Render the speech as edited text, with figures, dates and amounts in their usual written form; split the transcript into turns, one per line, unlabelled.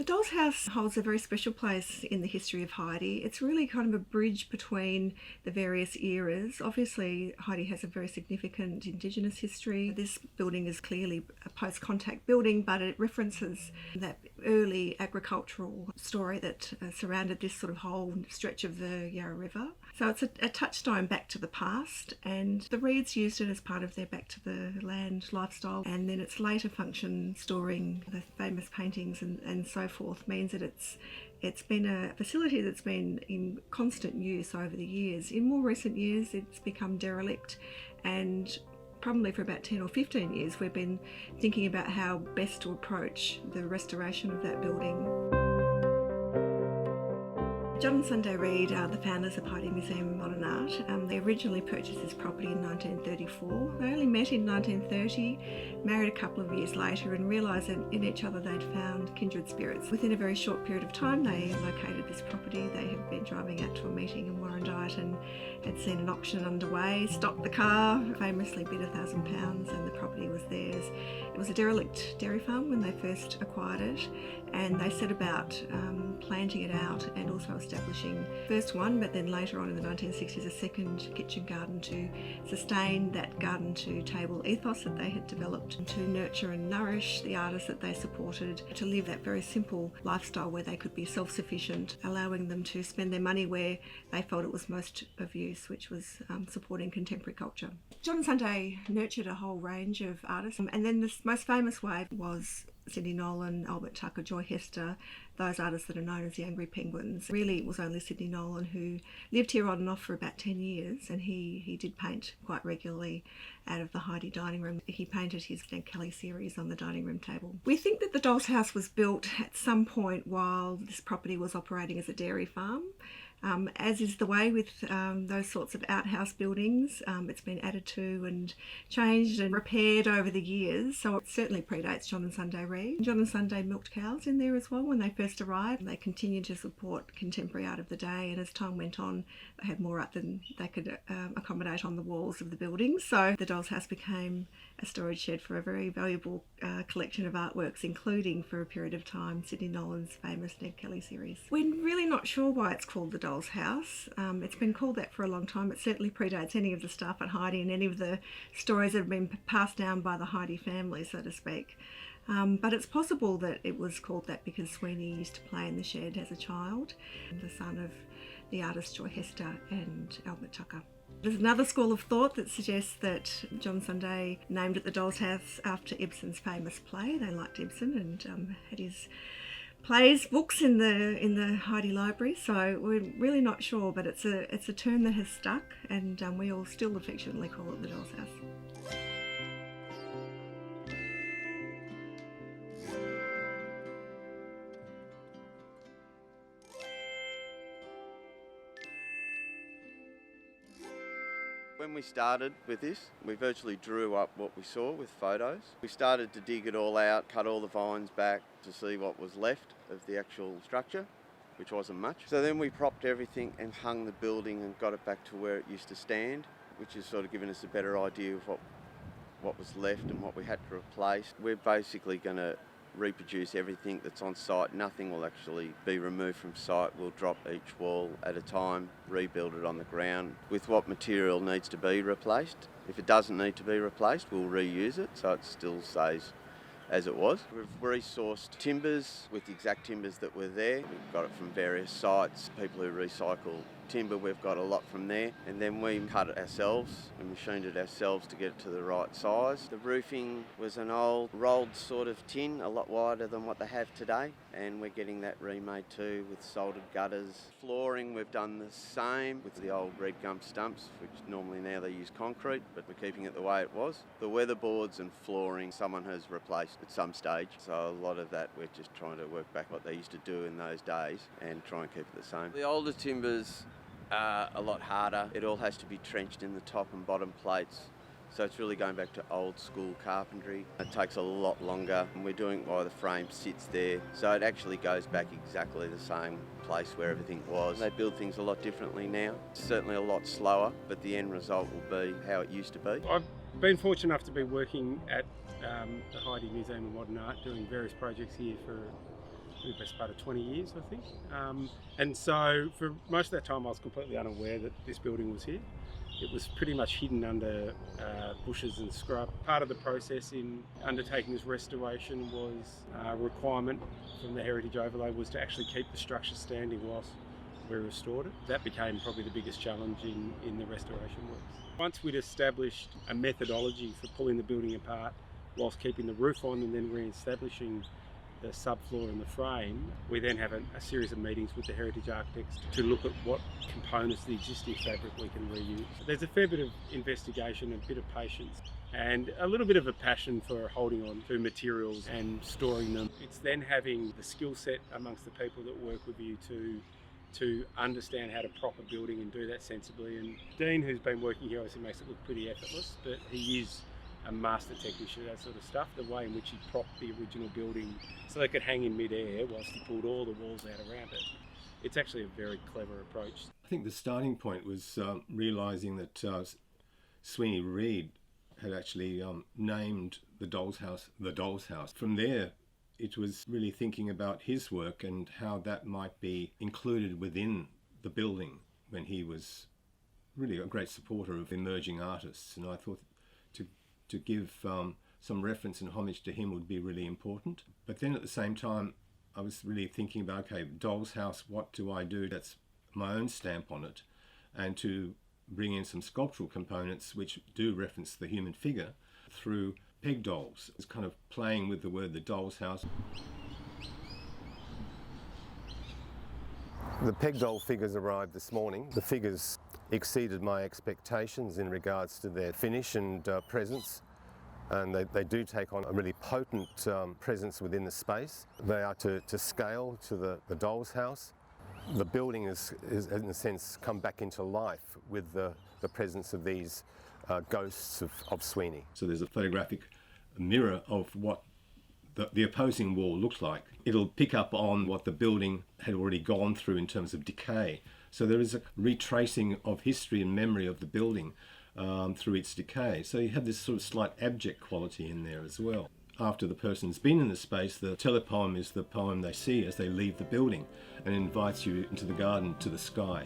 The Doll's House holds a very special place in the history of Heide. It's really kind of a bridge between the various eras. Obviously, Heide has a very significant Indigenous history. This building is clearly a post-contact building, but it references that early agricultural story that surrounded this sort of whole stretch of the Yarra River. So it's a touchstone back to the past, and the Reeds used it as part of their back to the land lifestyle, and then its later function storing the famous paintings and so forth means that it's been a facility that's been in constant use over the years. In more recent years it's become derelict, and probably for about 10 or 15 years we've been thinking about how best to approach the restoration of that building. John and Sunday Reed are the founders of Heide Museum of Modern Art. They originally purchased this property in 1934. They only met in 1930, married a couple of years later, and realised that in each other they'd found kindred spirits. Within a very short period of time they located this property. They had been driving out to a meeting in Warrandyte and had seen an auction underway, stopped the car, famously bid £1,000 and the property was theirs. It was a derelict dairy farm when they first acquired it, and they set about planting it out and also establishing first one, but then later on in the 1960s a second kitchen garden to sustain that garden to table ethos that they had developed, to nurture and nourish the artists that they supported, to live that very simple lifestyle where they could be self-sufficient, allowing them to spend their money where they felt it was most of use, which was supporting contemporary culture. John and Sunday nurtured a whole range of artists, and then the most famous wave was Sydney Nolan, Albert Tucker, Joy Hester, those artists that are known as the Angry Penguins. Really it was only Sydney Nolan who lived here on and off for about 10 years, and he did paint quite regularly out of the Heide dining room. He painted his Ned Kelly series on the dining room table. We think that the Doll's House was built at some point while this property was operating as a dairy farm. As is the way with those sorts of outhouse buildings, it's been added to and changed and repaired over the years, so it certainly predates John and Sunday Reed. John and Sunday milked cows in there as well when they first arrived. They continued to support contemporary art of the day, and as time went on they had more art than they could accommodate on the walls of the building, so the Doll's House became a storage shed for a very valuable collection of artworks, including for a period of time Sydney Nolan's famous Ned Kelly series. We're really not sure why it's called the Doll's House. It's been called that for a long time. It certainly predates any of the staff at Heide and any of the stories that have been passed down by the Heide family, so to speak. But it's possible that it was called that because Sweeney used to play in the shed as a child, the son of the artist Joy Hester and Albert Tucker. There's another school of thought that suggests that John Sunday named it the Doll's House after Ibsen's famous play. They liked Ibsen and had his plays, books in the Heide library, so we're really not sure, but it's a term that has stuck, and we all still affectionately call it the Doll's House.
When we started with this, we virtually drew up what we saw with photos. We started to dig it all out, cut all the vines back to see what was left of the actual structure, which wasn't much. So then we propped everything and hung the building and got it back to where it used to stand, which has sort of given us a better idea of what was left and what we had to replace. We're basically going to reproduce everything that's on site. Nothing will actually be removed from site. We'll drop each wall at a time, rebuild it on the ground with what material needs to be replaced. If it doesn't need to be replaced, we'll reuse it so it still stays as it was. We've resourced timbers with the exact timbers that were there. We've got it from various sites, people who recycle timber, we've got a lot from there, and then we cut it ourselves and machined it ourselves to get it to the right size. The roofing was an old rolled sort of tin, a lot wider than what they have today, and we're getting that remade too with soldered gutters. Flooring, we've done the same with the old red gum stumps, which normally now they use concrete, but we're keeping it the way it was. The weatherboards and flooring someone has replaced at some stage, so a lot of that we're just trying to work back what they used to do in those days and try and keep it the same. The older timbers are a lot harder. It all has to be trenched in the top and bottom plates. So it's really going back to old school carpentry. It takes a lot longer, and we're doing it while the frame sits there. So it actually goes back exactly the same place where everything was. They build things a lot differently now. It's certainly a lot slower, but the end result will be how it used to be.
I've been fortunate enough to be working at the Heide Museum of Modern Art, doing various projects here for the best part of 20 years, I think. And so for most of that time, I was completely unaware that this building was here. It was pretty much hidden under bushes and scrub. Part of the process in undertaking this restoration was a requirement from the Heritage Overlay was to actually keep the structure standing whilst we restored it. That became probably the biggest challenge in the restoration works. Once we'd established a methodology for pulling the building apart whilst keeping the roof on and then re-establishing the subfloor and the frame, we then have a series of meetings with the heritage architects to look at what components of the existing fabric we can reuse. There's a fair bit of investigation, a bit of patience, and a little bit of a passion for holding on to materials and storing them. It's then having the skill set amongst the people that work with you to understand how to prop a building and do that sensibly. And Dean, who's been working here, obviously makes it look pretty effortless, but he is a master technician, that sort of stuff. The way in which he propped the original building so they could hang in mid-air whilst he pulled all the walls out around it. It's actually a very clever approach.
I think the starting point was realising that Sweeney Reed had actually named the Doll's House the Doll's House. From there, it was really thinking about his work and how that might be included within the building when he was really a great supporter of emerging artists. And I thought to give some reference and homage to him would be really important. But then at the same time, I was really thinking about, okay, Doll's House, what do I do that's my own stamp on it? And to bring in some sculptural components which do reference the human figure through peg dolls. It's kind of playing with the word the Doll's House.
The peg doll figures arrived this morning. The figures exceeded my expectations in regards to their finish and presence, and they do take on a really potent presence within the space. They are to scale to the Doll's House. The building is in a sense come back into life with the presence of these ghosts of Sweeney.
So there's a photographic mirror of what the opposing wall looks like. It'll pick up on what the building had already gone through in terms of decay. So there is a retracing of history and memory of the building through its decay. So you have this sort of slight abject quality in there as well. After the person's been in the space, the telepoem is the poem they see as they leave the building and invites you into the garden to the sky.